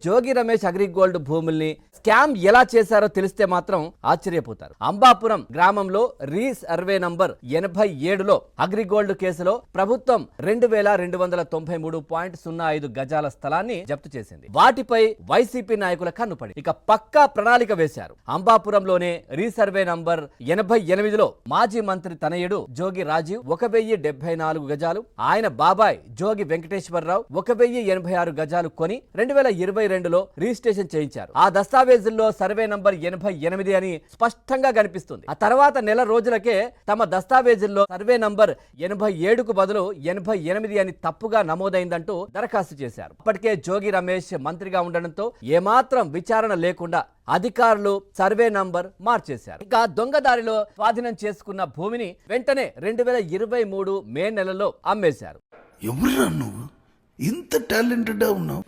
జోగి రమేష్ అగ్రిగోల్డ్ భూముల్ని స్కామ్ ఎలా చేశారో తెలిస్తే మాత్రం ఆశ్చర్యపోతారు. అంబాపురం గ్రామంలో సర్వే నంబర్ 87లో అగ్రిగోల్డ్ కేసులో ప్రభుత్వం 2293.05 గజాల స్థలాన్ని జప్తు చేసింది. వాటిపై వైసీపీ నాయకుల కన్నుపడి ఇక పక్కా ప్రణాళిక వేశారు. అంబాపురంలోనే సర్వే నంబర్ 88లో మాజీ మంత్రి తనయుడు జోగి రాజీవ్ 1074 గజాలు, ఆయన బాబాయ్ జోగి వెంకటేశ్వరరావు 1086 గజాలు కొని 2022లో రిజిస్ట్రేషన్ చేయించారు. ఆ దస్తావేజుల్లో సర్వే నంబర్ 88 అని స్పష్టంగా కనిపిస్తుంది. ఆ తర్వాత నెల రోజులకే తమ దస్తావేజుల్లో సర్వే నంబర్ 87కు బదులు 88 అని తప్పుగా నమోదైందంటూ దరఖాస్తు చేశారు. అప్పటికే జోగి రమేష్ మంత్రిగా ఉండడంతో ఏమాత్రం విచారణ లేకుండా అధికారులు సర్వే నంబర్ మార్చేశారు. ఇక దొంగదారిలో స్వాధీనం చేసుకున్న భూమిని వెంటనే 2023 మే నెలలో అమ్మేశారు. ఎవరురా నువ్వు? ఇంత టాలెంటెడ్ ఉన్నావు?